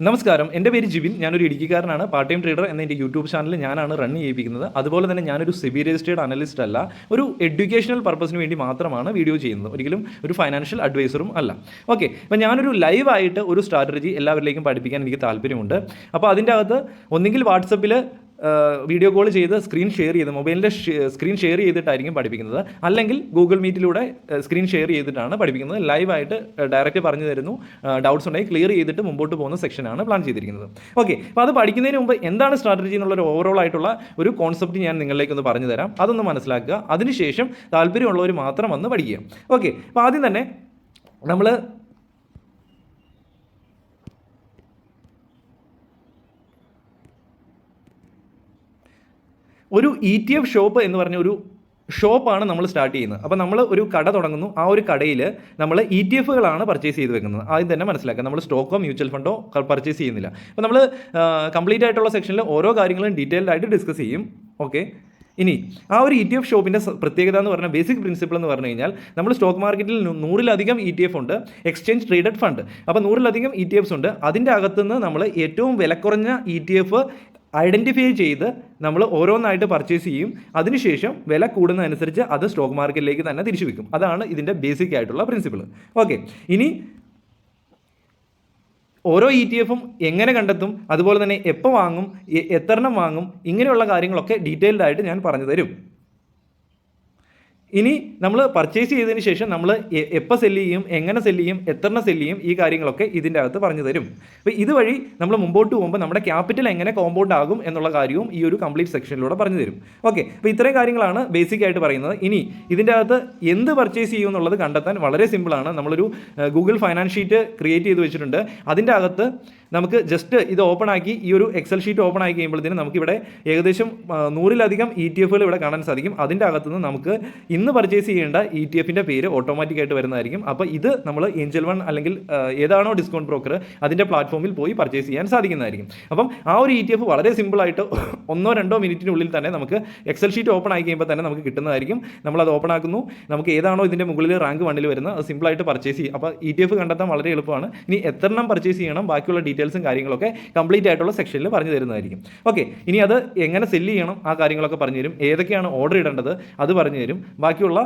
നമസ്കാരം, എൻ്റെ പേര് ജിബിൻ. ഞാനൊരു ഇടുക്കിക്കാരനാണ്. പാർട്ട് ടൈം ട്രേഡർ എന്ന എൻ്റെ യൂട്യൂബ് ചാനൽ ഞാനാണ് റൺ ചെയ്യിപ്പിക്കുന്നത്. അതുപോലെ തന്നെ ഞാനൊരു സെബി രജിസ്റ്റേർഡ് അനലിസ്റ്റ് അല്ല, ഒരു എഡ്യൂക്കേഷണൽ പർപ്പസിന് വേണ്ടി മാത്രമാണ് വീഡിയോ ചെയ്യുന്നത്. ഒരിക്കലും ഒരു ഫൈനാൻഷ്യൽ അഡ്വൈസറും അല്ല. ഓക്കെ, അപ്പോൾ ഞാനൊരു ലൈവായിട്ട് ഒരു സ്ട്രാറ്റജി എല്ലാവരിലേക്കും പഠിപ്പിക്കാൻ എനിക്ക് താല്പര്യമുണ്ട്. അപ്പോൾ അതിൻ്റെ അകത്ത് ഒന്നുകിൽ വാട്സപ്പിൽ വീഡിയോ കോൾ ചെയ്ത് സ്ക്രീൻ ഷെയർ ചെയ്ത് മൊബൈലിൻ്റെ സ്ക്രീൻ ഷെയർ ചെയ്തിട്ടായിരിക്കും പഠിപ്പിക്കുന്നത്, അല്ലെങ്കിൽ ഗൂഗിൾ മീറ്റിലൂടെ സ്ക്രീൻ ഷെയർ ചെയ്തിട്ടാണ് പഠിപ്പിക്കുന്നത്. ലൈവായിട്ട് ഡയറക്റ്റ് പറഞ്ഞു തരുന്നു. ഡൗട്ട്സ് ഉണ്ടെങ്കിൽ ക്ലിയർ ചെയ്തിട്ട് മുമ്പോട്ട് പോകുന്ന സെക്ഷനാണ് പ്ലാൻ ചെയ്തിരിക്കുന്നത്. ഓക്കെ, അപ്പോൾ അത് പഠിക്കുന്നതിന് മുമ്പ് എന്താണ് സ്ട്രാറ്റജി എന്നുള്ളൊരു ഓവറോൾ ആയിട്ടുള്ള ഒരു കോൺസെപ്റ്റ് ഞാൻ നിങ്ങളിലേക്കൊന്ന് പറഞ്ഞു തരാം. അതൊന്ന് മനസ്സിലാക്കുക. അതിനുശേഷം താല്പര്യമുള്ളവർ മാത്രം വന്ന് പഠിക്കുക. ഓക്കെ, അപ്പോൾ ആദ്യം തന്നെ നമ്മൾ ഒരു ETF ഷോപ്പ് എന്ന് പറഞ്ഞ ഒരു ഷോപ്പാണ് നമ്മൾ സ്റ്റാർട്ട് ചെയ്യുന്നത്. അപ്പോൾ നമ്മൾ ഒരു കട തുടങ്ങുന്നു. ആ ഒരു കടയിൽ നമ്മൾ ETFകളാണ് പർച്ചേസ് ചെയ്ത് വെക്കുന്നത്. ആദ്യം തന്നെ മനസ്സിലാക്കുക, നമ്മൾ സ്റ്റോക്കോ മ്യൂച്വൽ ഫണ്ടോ പർച്ചേസ് ചെയ്യുന്നില്ല. അപ്പോൾ നമ്മൾ കംപ്ലീറ്റ് ആയിട്ടുള്ള സെക്ഷനിൽ ഓരോ കാര്യങ്ങളും ഡീറ്റെയിൽഡ് ആയിട്ട് ഡിസ്കസ് ചെയ്യും. ഓക്കെ, ഇനി ആ ഒരു ETF ഷോപ്പിൻ്റെ പ്രത്യേകത എന്ന് പറഞ്ഞാൽ, ബേസിക് പ്രിൻസിപ്പിൾ എന്ന് പറഞ്ഞു കഴിഞ്ഞാൽ, നമ്മൾ സ്റ്റോക്ക് മാർക്കറ്റിൽ 100-ലധികം ETF ഉണ്ട്, എക്സ്ചേഞ്ച് ട്രേഡഡ് ഫണ്ട്. അപ്പോൾ 100-ലധികം ETFs ഉണ്ട്. അതിൻ്റെ അകത്തുനിന്ന് നമ്മൾ ഏറ്റവും വിലക്കുറഞ്ഞ ETF ഐഡൻറ്റിഫൈ ചെയ്ത് നമ്മൾ ഓരോന്നായിട്ട് പർച്ചേസ് ചെയ്യും. അതിനുശേഷം വില കൂടുന്നതനുസരിച്ച് അത് സ്റ്റോക്ക് മാർക്കറ്റിലേക്ക് തന്നെ തിരിച്ചു വയ്ക്കും. അതാണ് ഇതിൻ്റെ ബേസിക് ആയിട്ടുള്ള പ്രിൻസിപ്പിൾ. ഓക്കെ, ഇനി ഓരോ ETF-ഉം എങ്ങനെ കണ്ടെത്തും, അതുപോലെ തന്നെ എപ്പോൾ വാങ്ങും, എത്രണ്ണം വാങ്ങും, ഇങ്ങനെയുള്ള കാര്യങ്ങളൊക്കെ ഡീറ്റെയിൽഡ് ആയിട്ട് ഞാൻ പറഞ്ഞു തരും. ഇനി നമ്മൾ പർച്ചേസ് ചെയ്തതിന് ശേഷം നമ്മൾ എപ്പോൾ സെല്ല് ചെയ്യും, എങ്ങനെ സെല്ല് ചെയ്യും, എത്രണ്ണം സെല്ല് ചെയ്യും, ഈ കാര്യങ്ങളൊക്കെ ഇതിൻ്റെ അകത്ത് പറഞ്ഞു തരും. അപ്പോൾ ഇതുവഴി നമ്മൾ മുമ്പോട്ട് പോകുമ്പോൾ നമ്മുടെ ക്യാപിറ്റൽ എങ്ങനെ കോമ്പൗണ്ട് ആകും എന്നുള്ള കാര്യവും ഈ ഒരു കംപ്ലീറ്റ് സെക്ഷനിലൂടെ പറഞ്ഞു തരും. ഓക്കെ, അപ്പോൾ ഇത്രയും കാര്യങ്ങളാണ് ബേസിക് ആയിട്ട് പറയുന്നത്. ഇനി ഇതിൻ്റെ അകത്ത് എന്ത് പർച്ചേസ് ചെയ്യും എന്നുള്ളത് കണ്ടെത്താൻ വളരെ സിമ്പിളാണ്. നമ്മളൊരു ഗൂഗിൾ ഫൈനാൻസ് ഷീറ്റ് ക്രിയേറ്റ് ചെയ്ത് വെച്ചിട്ടുണ്ട്. അതിൻ്റെ അകത്ത് നമുക്ക് ജസ്റ്റ് ഇത് ഓപ്പൺ ആക്കി, ഈ ഒരു എക്സൽ ഷീറ്റ് ഓപ്പൺ ആക്കി കഴിയുമ്പോഴത്തേനും നമുക്കിവിടെ ഏകദേശം 100-ലധികം ETF ഇവിടെ കാണാൻ സാധിക്കും. അതിൻ്റെ അകത്തുനിന്ന് നമുക്ക് ഇന്ന് പർച്ചേസ് ചെയ്യേണ്ട ETF-ൻ്റെ പേര് ഓട്ടോമാറ്റിക്കായിട്ട് വരുന്നതായിരിക്കും. അപ്പോൾ ഇത് നമ്മൾ ഏഞ്ചൽ വൺ അല്ലെങ്കിൽ ഏതാണോ ഡിസ്കൗണ്ട് ബ്രോക്കർ അതിൻ്റെ പ്ലാറ്റ്ഫോമിൽ പോയി പർച്ചേസ് ചെയ്യാൻ സാധിക്കുന്നതായിരിക്കും. അപ്പം ആ ഒരു ETF വളരെ സിമ്പിളായിട്ട് 1-2 മിനിറ്റിനുള്ളിൽ തന്നെ നമുക്ക് എക്സൽ ഷീറ്റ് ഓപ്പൺ ആക്കി കഴിയുമ്പോൾ തന്നെ നമുക്ക് കിട്ടുന്നതായിരിക്കും. നമ്മളത് ഓപ്പൺ ആക്കുന്നു. നമുക്ക് ഏതാണോ ഇതിൻ്റെ മുകളിൽ റാങ്ക് 1-ൽ വരുന്നത് അത് സിമ്പിളായിട്ട് പർച്ചേസ് ചെയ്യും. അപ്പോൾ ETF കണ്ടെത്താൻ വളരെ എളുപ്പമാണ്. ഇനി എത്രണ്ണം പർച്ചേസ് ചെയ്യണം, ബാക്കിയുള്ള ഡീറ്റെയിൽസും കാര്യങ്ങളൊക്കെ കംപ്ലീറ്റ് ആയിട്ടുള്ള സെക്ഷനിൽ പറഞ്ഞു തരുന്നതായിരിക്കും. ഓക്കെ, ഇനി അത് എങ്ങനെ സെല്ല് ചെയ്യണം ആ കാര്യങ്ങളൊക്കെ പറഞ്ഞു തരും. ഏതൊക്കെയാണ് ഓർഡർ ഇടേണ്ടത് അത് പറഞ്ഞു തരും. ബാക്കിയുള്ള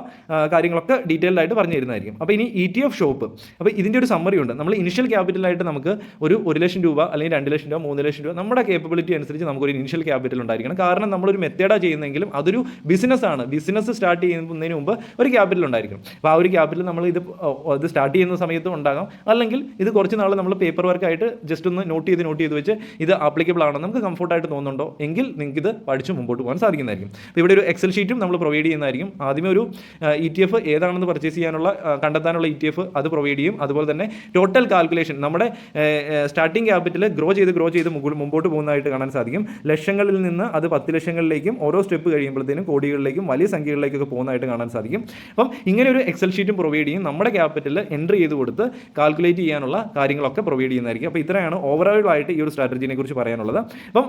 കാര്യങ്ങളൊക്കെ ഡീറ്റെയിൽഡ് ആയിട്ട് പറഞ്ഞു തരുന്നതായിരിക്കും. അപ്പോൾ ഇനി ETF ഷോപ്പ്, അപ്പോൾ ഇതിൻ്റെ ഒരു സമ്മറി ഉണ്ട്. നമ്മൾ ഇനിഷ്യൽ ക്യാപിറ്റലായിട്ട് നമുക്ക് ഒരു 1 ലക്ഷം രൂപ അല്ലെങ്കിൽ 2 ലക്ഷം രൂപ 3 ലക്ഷം രൂപ നമ്മുടെ കേപ്പബിലിറ്റി അനുസരിച്ച് നമുക്കൊരു ഇനിഷ്യൽ ക്യാപിറ്റൽ ഉണ്ടായിരിക്കണം. കാരണം നമ്മളൊരു മെത്തേഡാണ് ചെയ്യുന്നതെങ്കിലും അതൊരു ബിസിനസ്സാണ്. ബിസിനസ് സ്റ്റാർട്ട് ചെയ്യുന്നതിന് മുമ്പ് ഒരു ക്യാപിറ്റൽ ഉണ്ടായിരിക്കണം. അപ്പോൾ ആ ഒരു ക്യാപിറ്റൽ നമ്മൾ ഇത് സ്റ്റാർട്ട് ചെയ്യുന്ന സമയത്തും ഉണ്ടാകാം, അല്ലെങ്കിൽ ഇത് കുറച്ച് നാൾ നമ്മൾ പേപ്പർ വർക്കായിട്ട് ജസ്റ്റ് ഒന്ന് നോട്ട് ചെയ്ത് വെച്ച് ഇത് ആപ്ലിക്കബിൾ ആണെന്ന് നമുക്ക് കംഫർട്ടായിട്ട് തോന്നുന്നുണ്ടോ എങ്കിൽ നിങ്ങൾക്ക് ഇത് പഠിച്ച് മുമ്പോട്ട് പോകാൻ സാധിക്കുന്നതായിരിക്കും. അപ്പോൾ ഇവിടെ ഒരു എക്സൽ ഷീറ്റും നമ്മൾ പ്രൊവൈഡ് ചെയ്യുന്നതായിരിക്കും. ആദ്യമേ ഒരു ETF ഏതാണെന്ന് പർച്ചേസ് ചെയ്യാനുള്ള കണ്ടെത്താനുള്ള ETF അത് പ്രൊവൈഡ് ചെയ്യും. അതുപോലെ തന്നെ ടോട്ടൽ കാൽക്കുലേഷൻ, നമ്മുടെ സ്റ്റാർട്ടിംഗ് ക്യാപിറ്റൽ ഗ്രോ ചെയ്ത് മുമ്പോട്ട് പോകുന്നതായിട്ട് കാണാൻ സാധിക്കും. ലക്ഷങ്ങളിൽ നിന്ന് അത് 10 ലക്ഷങ്ങളിലേക്കും ഓരോ സ്റ്റെപ്പ് കഴിയുമ്പോഴത്തേനും കോടികളിലേക്കും വലിയ സംഖ്യകളിലേക്കൊക്കെ പോകുന്നതായിട്ട് കാണാൻ സാധിക്കും. അപ്പം ഇങ്ങനെ ഒരു എക്സൽ ഷീറ്റും പ്രൊവൈഡ് ചെയ്യും. നമ്മുടെ ക്യാപിറ്റൽ എൻട്രി ചെയ്ത് കൊടുത്ത് കാൽക്കുലേറ്റ് ചെയ്യാനുള്ള കാര്യങ്ങളൊക്കെ പ്രൊവൈഡ് ചെയ്യുന്നതായിരിക്കും. അപ്പോൾ ഇത്രയാണ് ഓവറോൾ ആയിട്ട് ഈ ഒരു സ്ട്രാറ്റജിനെ കുറിച്ച് പറയാനുള്ളത്. അപ്പം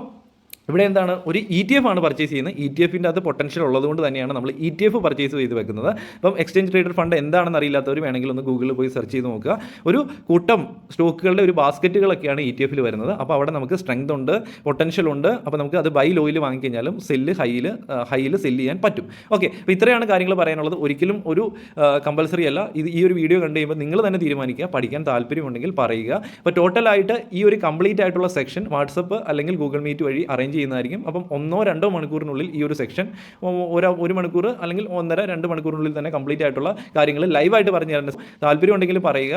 ഇവിടെ എന്താണ്, ഒരു ETF ആണ് പർച്ചേസ് ചെയ്യുന്നത്. ETF-ൻ്റെ അത് പൊട്ടൻഷ്യൽ ഉള്ളതുകൊണ്ട് തന്നെയാണ് നമ്മൾ ETF പർച്ചേസ് ചെയ്ത് വെക്കുന്നത്. അപ്പം എക്സ്ചേഞ്ച് ട്രേഡഡ് ഫണ്ട് എന്താണെന്ന് അറിയില്ലാത്തവർ വേണമെങ്കിൽ ഒന്ന് ഗൂഗിളിൽ പോയി സെർച്ച് ചെയ്ത് നോക്കുക. ഒരു കൂട്ടം സ്റ്റോക്കുകളുടെ ഒരു ബാസ്ക്കറ്റുകളൊക്കെയാണ് ETF-ൽ വരുന്നത്. അപ്പോൾ അവിടെ നമുക്ക് സ്ട്രെങ്ത് ഉണ്ട്, പൊട്ടൻഷ്യൽ ഉണ്ട്. അപ്പോൾ നമുക്ക് അത് ബൈ ലോയിൽ വാങ്ങിക്കഴിഞ്ഞാലും സെല്ല് ഹൈയിൽ സെല്ല് ചെയ്യാൻ പറ്റും. ഓക്കെ, അപ്പോൾ ഇത്രയാണ് കാര്യങ്ങൾ പറയാനുള്ളത്. ഒരിക്കലും ഒരു കമ്പൽസറി അല്ല. ഈ ഒരു വീഡിയോ കണ്ടു കഴിയുമ്പോൾ നിങ്ങൾ തന്നെ തീരുമാനിക്കുക. പഠിക്കാൻ താല്പര്യമുണ്ടെങ്കിൽ പറയുക. അപ്പോൾ ടോട്ടലായിട്ട് ഈ ഒരു കംപ്ലീറ്റ് ആയിട്ടുള്ള സെക്ഷൻ വാട്സപ്പ് അല്ലെങ്കിൽ ഗൂഗിൾ മീറ്റ് വഴി അറേഞ്ച് ചെയ്യുന്നതായിരിക്കും. അപ്പം 1-2 മണിക്കൂറിനുള്ളിൽ ഈ ഒരു സെക്ഷൻ 1 മണിക്കൂർ അല്ലെങ്കിൽ 1.5-2 മണിക്കൂറിനുള്ളിൽ തന്നെ കംപ്ലീറ്റ് ആയിട്ടുള്ള കാര്യങ്ങൾ ലൈവായിട്ട് പറഞ്ഞു തരാൻ താല്പര്യം ഉണ്ടെങ്കിൽ പറയുക.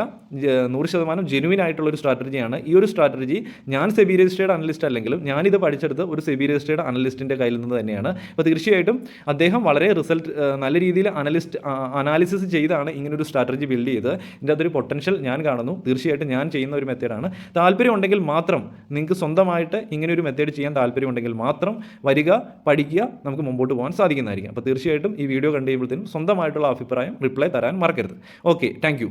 100% ജെനുവിൻ ആയിട്ടുള്ള ഒരു സ്ട്രാറ്റജിയാണ്. ഈ ഒരു സ്ട്രാറ്റജി ഞാൻ സെബി രജിസ്റ്റേർഡ് അനലിസ്റ്റ് അല്ലെങ്കിലും ഞാനിത് പഠിച്ചെടുത്ത് ഒരു സെബി രജിസ്റ്റേർഡ് അനലിസ്റ്റിൻ്റെ കയ്യിൽ നിന്ന് തന്നെയാണ്. അപ്പോൾ തീർച്ചയായിട്ടും അദ്ദേഹം വളരെ നല്ല രീതിയിൽ അനാലിസിസ് ചെയ്താണ് ഇങ്ങനൊരു സ്ട്രാറ്റജി ബിൽഡ് ചെയ്ത്. ഇതിൻ്റെ അതൊരു പൊട്ടൻഷ്യൽ ഞാൻ കാണുന്നു. തീർച്ചയായിട്ടും ഞാൻ ചെയ്യുന്ന ഒരു മെത്തേഡാണ്. താല്പര്യം ഉണ്ടെങ്കിൽ മാത്രം, നിങ്ങൾക്ക് സ്വന്തമായിട്ട് ഇങ്ങനെ ഒരു മെത്തേഡ് ചെയ്യാൻ താല്പര്യം ഉണ്ടെങ്കിൽ മാത്രം വരിക, പഠിക്കുക, നമുക്ക് മുമ്പോട്ട് പോകാൻ സാധിക്കുന്നതായിരിക്കും. അപ്പോൾ തീർച്ചയായിട്ടും ഈ വീഡിയോ കണ്ടു കഴിയുമ്പോഴത്തേനും സ്വന്തമായിട്ടുള്ള അഭിപ്രായം റിപ്ലൈ തരാൻ മറക്കരുത്. Okay, thank you.